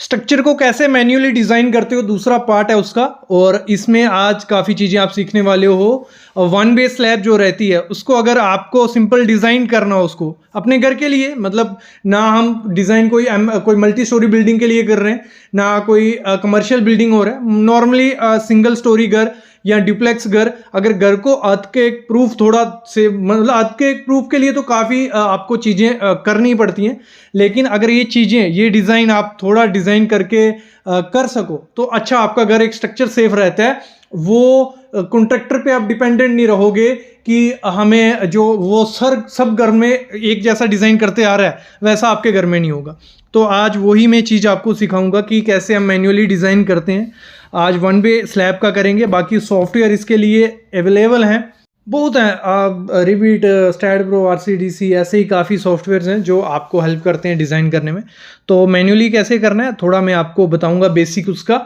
Structure को कैसे manually design करते हो दूसरा पार्ट है उसका। और इसमें आज काफ़ी चीज़ें आप सीखने वाले हो। वन वे स्लैब जो रहती है उसको अगर आपको सिंपल डिज़ाइन करना हो उसको अपने घर के लिए, मतलब ना हम डिज़ाइन कोई मल्टी स्टोरी बिल्डिंग के लिए कर रहे हैं, ना कोई कमर्शियल बिल्डिंग हो रहा है, नॉर्मली सिंगल स्टोरी घर या ड्यूप्लेक्स घर। अगर घर को अर्थक्वेक प्रूफ थोड़ा से मतलब अर्थक्वेक प्रूफ के लिए तो काफ़ी आपको चीज़ें करनी पड़ती हैं, लेकिन अगर ये चीज़ें ये डिज़ाइन आप थोड़ा डिज़ाइन करके कर सको तो अच्छा, आपका घर एक स्ट्रक्चर सेफ रहता है। वो कॉन्ट्रैक्टर पे आप डिपेंडेंट नहीं रहोगे कि हमें जो वो सब घर में एक जैसा डिज़ाइन करते आ रहा है वैसा आपके घर में नहीं होगा। तो आज वही मैं चीज़ आपको सिखाऊंगा कि कैसे हम मैन्युअली डिज़ाइन करते हैं। आज वन वे स्लैब का करेंगे, बाकी सॉफ्टवेयर इसके लिए अवेलेबल हैं, बहुत हैं। रिविट, स्टैड प्रो, आरसीडीसी, ऐसे ही काफ़ी सॉफ्टवेयर्स हैं जो आपको हेल्प करते हैं डिज़ाइन करने में। तो मैन्युअली कैसे करना है थोड़ा मैं आपको बताऊंगा बेसिक उसका,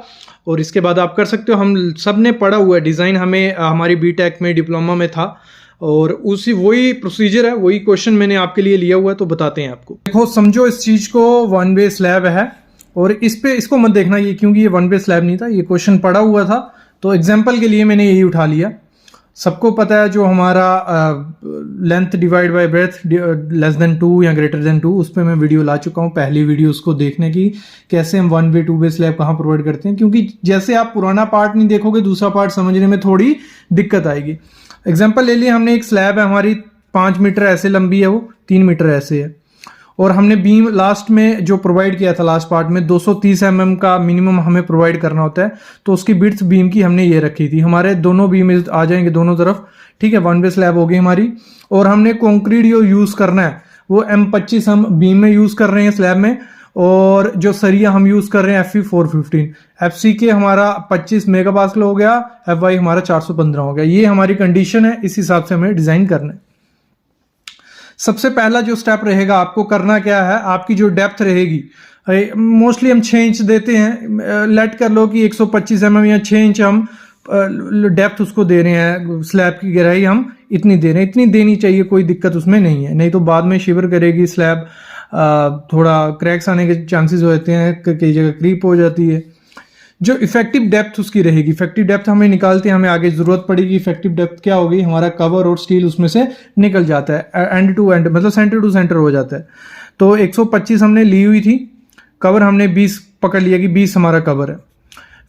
और इसके बाद आप कर सकते हो। हम सब ने पढ़ा हुआ है डिज़ाइन, हमें हमारी बीटेक में डिप्लोमा में था, और उसी वही प्रोसीजर है, वही क्वेश्चन मैंने आपके लिए लिया हुआ है, तो बताते हैं आपको। देखो समझो इस चीज़ को, वन वे स्लैब है और इसको मत देखना ये, क्योंकि ये वन वे स्लैब नहीं था, ये क्वेश्चन पड़ा हुआ था तो एग्जाम्पल के लिए मैंने यही उठा लिया। सबको पता है जो हमारा length divide by breath less than 2 या ग्रेटर देन 2, उस पर मैं वीडियो ला चुका हूँ, पहली वीडियो उसको देखने की, कैसे हम one way two way slab कहाँ प्रोवाइड करते हैं। क्योंकि जैसे आप पुराना पार्ट नहीं देखोगे दूसरा पार्ट समझने में थोड़ी दिक्कत आएगी। एग्जाम्पल ले लिए, हमने एक स्लैब है हमारी 5 मीटर ऐसे लंबी है, वो 3 मीटर ऐसे है, और हमने बीम लास्ट में जो प्रोवाइड किया था लास्ट पार्ट में 230 mm का मिनिमम हमें प्रोवाइड करना होता है। तो उसकी बिड्थ बीम की हमने ये रखी थी, हमारे दोनों बीम आ जाएंगे दोनों तरफ, ठीक है, वन वे स्लैब होगी हमारी। और हमने कंक्रीट जो यूज करना है वो M25 हम बीम में यूज कर रहे हैं स्लैब में, और जो सरिया हम यूज कर रहे हैं Fe415, FCK हमारा 25 मेगापास्कल हो गया, FY हमारा 415 हो गया। ये हमारी कंडीशन है, इस हिसाब से हमें डिजाइन करना है। सबसे पहला जो स्टेप रहेगा आपको करना क्या है, आपकी जो डेप्थ रहेगी, मोस्टली हम 6 इंच देते हैं, लेट कर लो कि 125 mm या 6 इंच हम डेप्थ उसको दे रहे हैं, स्लैब की गहराई हम इतनी दे रहे हैं, इतनी देनी चाहिए, कोई दिक्कत उसमें नहीं है, नहीं तो बाद में शिवर करेगी स्लैब, थोड़ा क्रैक्स आने के चांसेस होते हैं, कई जगह क्रीप हो जाती है। जो इफेक्टिव डेप्थ उसकी रहेगी, इफेक्टिव डेप्थ हमें निकालते हैं, हमें आगे जरूरत पड़ेगी। इफेक्टिव डेप्थ क्या होगी, हमारा कवर और स्टील उसमें से निकल जाता है, एंड टू एंड मतलब सेंटर टू सेंटर हो जाता है। तो 125 हमने ली हुई थी, कवर हमने 20 पकड़ लिया कि 20 हमारा कवर है,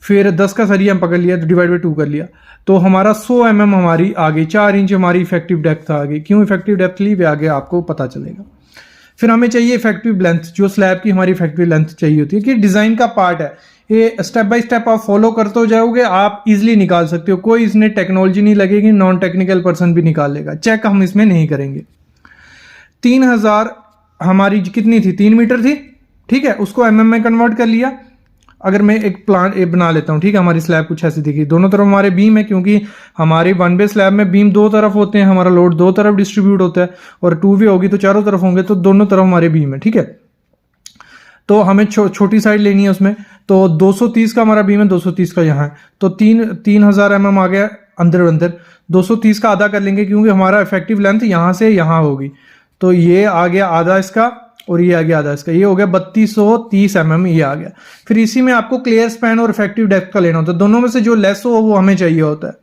फिर 10 का सरिया हम पकड़ लिया तो डिवाइड बाई 2 कर लिया, तो हमारा 100 mm हमारी आ गई, 4 इंच हमारी इफेक्टिव डेप्थ आ गई। क्यों इफेक्टिव डेप्थ ली वे आगे आपको पता चलेगा। फिर हमें चाहिए इफेक्टिव लेंथ, जो स्लैब की हमारी इफेक्टिव लेंथ चाहिए होती है, कि डिजाइन का पार्ट है ये, स्टेप बाय स्टेप आप फॉलो करते हो जाओगे, आप इजीली निकाल सकते हो, कोई इसमें टेक्नोलॉजी नहीं लगेगी, नॉन टेक्निकल पर्सन भी निकाल लेगा, चेक हम इसमें नहीं करेंगे। 3000 हमारी कितनी थी, 3 मीटर थी, ठीक है, उसको mm में कन्वर्ट कर लिया। अगर मैं एक प्लान बना लेता हूं, ठीक है, हमारी स्लैब कुछ ऐसी दिखी, दोनों तरफ हमारे बीम है, क्योंकि हमारी वन वे स्लैब में बीम 2 तरफ होते हैं, हमारा लोड 2 तरफ डिस्ट्रीब्यूट होता है, और 2 वे होगी तो चारों तरफ होंगे, तो दोनों तरफ हमारे बीम है, ठीक है। तो हमें छोटी साइड लेनी है उसमें, तो 230 का हमारा बीम है, 230 का यहाँ है, तो 3000 mm आ गया अंदर 230 का आधा कर लेंगे, क्योंकि हमारा इफेक्टिव लेंथ यहाँ से यहाँ होगी, तो ये आ गया आधा इसका, और ये आ गया आधा इसका, ये हो गया 3230 mm, ये आ गया। फिर इसी में आपको क्लियर स्पैन और इफेक्टिव डेप्थ का लेना होता है, दोनों में से जो लेस हो वो हमें चाहिए होता है।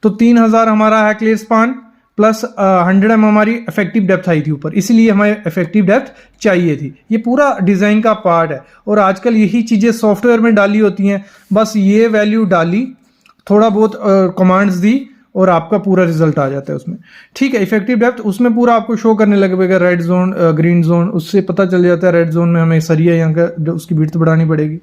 तो 3000 हमारा है क्लियर स्पैन, प्लस 100 mm हमारी इफेक्टिव डेप्थ आई थी ऊपर, इसीलिए हमें इफेक्टिव डेप्थ चाहिए थी। ये पूरा डिजाइन का पार्ट है, और आजकल यही चीजें सॉफ्टवेयर में डाली होती हैं, बस ये वैल्यू डाली, थोड़ा बहुत कमांड्स दी, और आपका पूरा रिजल्ट आ जाता है उसमें, ठीक है। इफेक्टिव डेप्थ उसमें पूरा आपको शो करने लगेगा, रेड जोन, ग्रीन जोन, उससे पता चल जाता है रेड जोन में हमें सरिया यहाँ का उसकी विड्थ बढ़ानी पड़ेगी।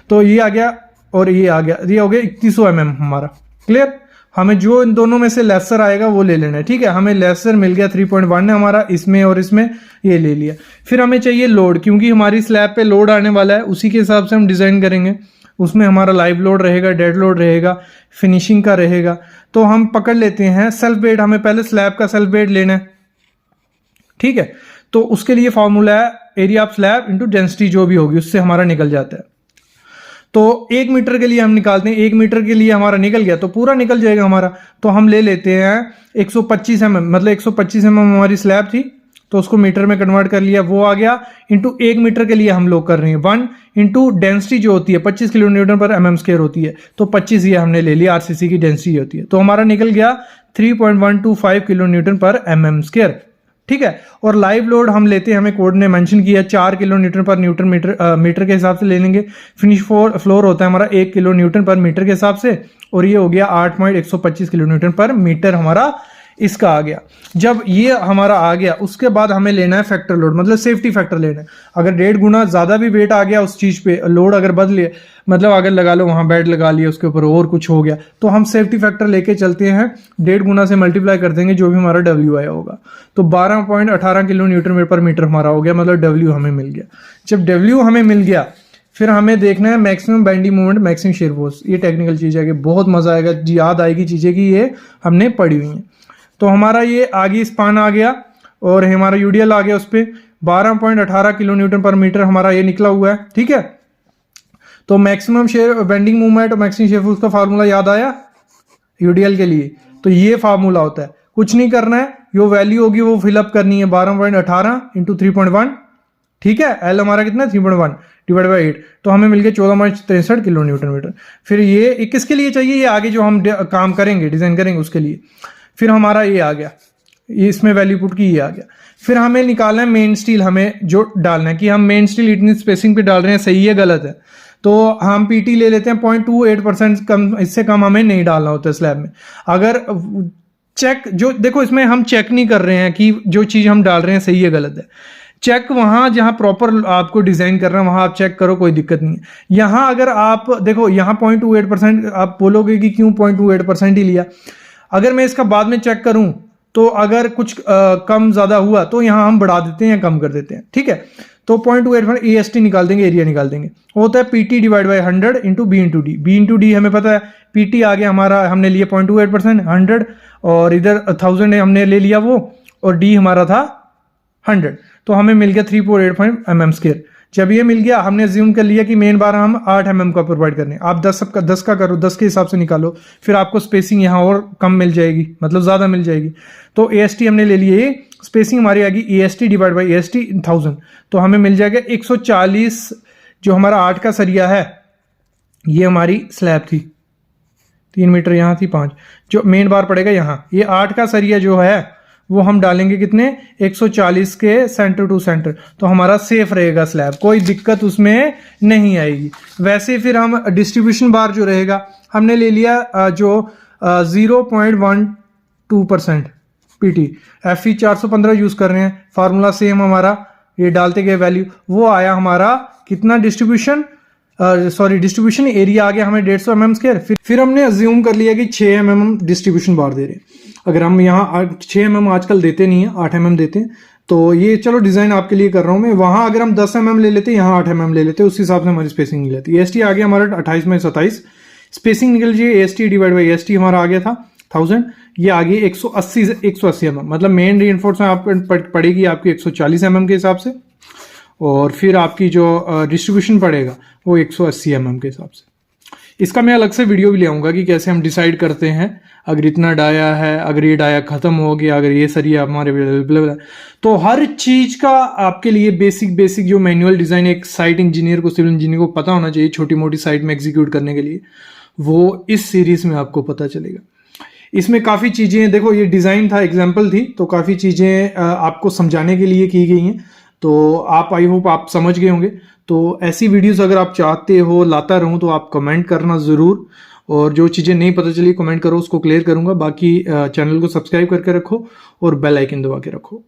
तो ये आ गया, और ये आ गया, ये हो गया 3100 mm हमारा, क्लियर। हमें जो इन दोनों में से लेसर आएगा वो ले लेना है, ठीक है। हमें लेसर मिल गया 3.1 है हमारा, इसमें और इसमें, ये ले लिया। फिर हमें चाहिए लोड, क्योंकि हमारी स्लैब पे लोड आने वाला है, उसी के हिसाब से हम डिजाइन करेंगे। उसमें हमारा लाइव लोड रहेगा, डेड लोड रहेगा, फिनिशिंग का रहेगा। तो हम पकड़ लेते हैं सेल्फ वेट, हमें पहले स्लैब का सेल्फ वेट लेना है, ठीक है। तो उसके लिए फॉर्मूला है area of slab into density, जो भी होगी उससे हमारा निकल जाता है। तो 1 मीटर के लिए हम निकालते हैं, 1 मीटर के लिए हमारा निकल गया तो पूरा निकल जाएगा हमारा। तो हम ले लेते हैं 125 mm, मतलब 125 mm हमारी स्लैब थी, तो उसको मीटर में कन्वर्ट कर लिया, वो आ गया। इंटू 1 मीटर के लिए हम लोग कर रहे हैं 1 इंटू डेंसिटी जो होती है 25 किलो न्यूटन पर mm स्क्वायर होती है, तो 25 ये हमने ले लिया, आरसीसी की डेंसिटी होती है, तो हमारा निकल गया 3.125 किलो न्यूटन पर mm स्क्वायर। ठीक है, और लाइव लोड हम लेते हैं, हमें कोड ने मेंशन किया 4 किलो न्यूटन पर न्यूटन मीटर के हिसाब से ले लेंगे। फिनिश फ्लोर होता है हमारा 1 किलो न्यूटन पर मीटर के हिसाब से, और ये हो गया 8.125 किलो न्यूटन पर मीटर हमारा इसका आ गया। जब ये हमारा आ गया उसके बाद हमें लेना है फैक्टर लोड, मतलब सेफ्टी फैक्टर लेना है। अगर 1.5 गुना ज्यादा भी वेट आ गया उस चीज पे, लोड अगर बदले, मतलब अगर लगा लो वहां बेड लगा लिया उसके ऊपर और कुछ हो गया, तो हम सेफ्टी फैक्टर लेके चलते हैं, 1.5 गुना से मल्टीप्लाई कर देंगे जो भी हमारा डब्ल्यू आया होगा, तो 12.18 किलो न्यूटन पर मीटर हमारा हो गया, मतलब डब्ल्यू हमें मिल गया। जब डब्ल्यू हमें मिल गया फिर हमें देखना है maximum bending moment, maximum shear force. ये टेक्निकल चीज है कि बहुत मजा आएगा, याद आएगी चीजें कि ये हमने पढ़ी हुई हैं। तो हमारा ये आगे स्पान आ गया और हमारा यूडीएल आ गया, उस पर 12.18 किलो न्यूटन पर मीटर हमारा ये निकला हुआ है। ठीक है, तो मैक्सिमम शेयर बेंडिंग मूवमेंट और मैक्सिमम शेयर फोर्स का फार्मूला याद आया यूडीएल के लिए, तो ये फार्मूला होता है, कुछ नहीं करना है, जो वैल्यू होगी वो फिलअप करनी है, 12.18 इंटू 3.1। ठीक है, एल हमारा कितना 3.1 डिवाइड बाई 8, तो हमें मिल गया 14.63 किलो न्यूटन मीटर। फिर ये किसके लिए चाहिए, ये आगे जो हम काम करेंगे डिजाइन करेंगे उसके लिए। फिर हमारा ये आ गया, ये इसमें वैल्यू पुट की ये आ गया। फिर हमें निकालना है मेन स्टील, हमें जो डालना है कि हम मेन स्टील इतनी स्पेसिंग पे डाल रहे हैं, सही है गलत है, तो हम पीटी ले लेते हैं 0.28%, कम इससे कम हमें नहीं डालना होता है स्लैब में। अगर चेक जो देखो इसमें हम चेक नहीं कर रहे हैं कि जो चीज हम डाल रहे हैं सही है गलत है, चेक वहां जहां प्रॉपर आपको डिजाइन करना है वहां आप चेक करो, कोई दिक्कत नहीं है। यहां अगर आप देखो यहां 0.28%, आप बोलोगे कि क्यों 0.28% ही लिया, अगर मैं इसका बाद में चेक करूं तो अगर कुछ कम ज्यादा हुआ तो यहां हम बढ़ा देते हैं या कम कर देते हैं। ठीक है, तो 0.28 EST निकाल देंगे, एरिया निकाल देंगे, होता है PT divide by 100 into B into D. B into D हमें पता है, PT आ गया हमारा, हमने लिया 0.28%, 100, और इधर 1000 हमने ले लिया वो, और डी हमारा था 100, तो हमें मिल गया 3.85 mm स्क्वायर। जब ये मिल गया हमने अज्यूम कर लिया कि मेन बार हम 8 mm का प्रोवाइड करने, आप 10 का करो, 10 के हिसाब से निकालो, फिर आपको स्पेसिंग यहाँ और कम मिल जाएगी, मतलब ज़्यादा मिल जाएगी। तो AST हमने ले लिए, स्पेसिंग हमारी आ गई AST डिवाइड बाई AST 1000, तो हमें मिल जाएगा 140। जो हमारा 8 का सरिया है, ये हमारी स्लैब थी 3 मीटर, यहाँ थी 5, जो मेन बार पड़ेगा यहाँ, ये 8 का सरिया जो है वो हम डालेंगे कितने 140 के सेंटर टू सेंटर, तो हमारा सेफ रहेगा स्लैब, कोई दिक्कत उसमें नहीं आएगी। वैसे फिर हम डिस्ट्रीब्यूशन बार जो रहेगा हमने ले लिया जो 0.12% PT, FE 415 यूज कर रहे हैं, फार्मूला सेम हमारा, ये डालते गए वैल्यू, वो आया हमारा कितना डिस्ट्रीब्यूशन डिस्ट्रीब्यूशन एरिया आ गया हमें 150 mm स्क्वायर। फिर हमने अज्यूम कर लिया कि 6 mm डिस्ट्रीब्यूशन बार दे रहे हैं। अगर हम यहाँ 6 mm आजकल देते नहीं है, 8 mm देते हैं, तो ये चलो डिजाइन आपके लिए कर रहा हूँ मैं। वहां अगर हम 10 mm ले लेते हैं, यहाँ 8 mm ले लेते हैं, उस हिसाब से हमारी स्पेसिंग निकल जाती है। AST आ गया हमारा 28 में 27, स्पेसिंग निकल जाए AST डिवाइड बाई AST हमारा आ गया था 1000, ये आ गई 180 mm, मतलब मेन रीइंफोर्समेंट आपको पड़ेगी आपकी 140 mm के हिसाब से, और फिर आपकी जो डिस्ट्रीब्यूशन पड़ेगा वो 180 mm के हिसाब से। इसका मैं अलग से वीडियो भी ले आऊंगा कि कैसे हम डिसाइड करते हैं, अगर इतना डाया है, अगर ये डाया खत्म हो गया, अगर ये सरिया हमारे अवेलेबल है, तो हर चीज का आपके लिए बेसिक जो मैनुअल डिजाइन एक साइट इंजीनियर को, सिविल इंजीनियर को पता होना चाहिए छोटी मोटी साइट में एग्जीक्यूट करने के लिए, वो इस सीरीज में आपको पता चलेगा। इसमें काफ़ी चीज़ें, देखो ये डिज़ाइन था, एग्जाम्पल थी, तो काफ़ी चीज़ें आपको समझाने के लिए की गई हैं, तो आप आई होप आप समझ गए होंगे। तो ऐसी वीडियोस अगर आप चाहते हो लाता रहूं तो आप कमेंट करना ज़रूर, और जो चीज़ें नहीं पता चली कमेंट करो, उसको क्लियर करूंगा। बाकी चैनल को सब्सक्राइब करके रखो और बेल आइकन दबा के रखो।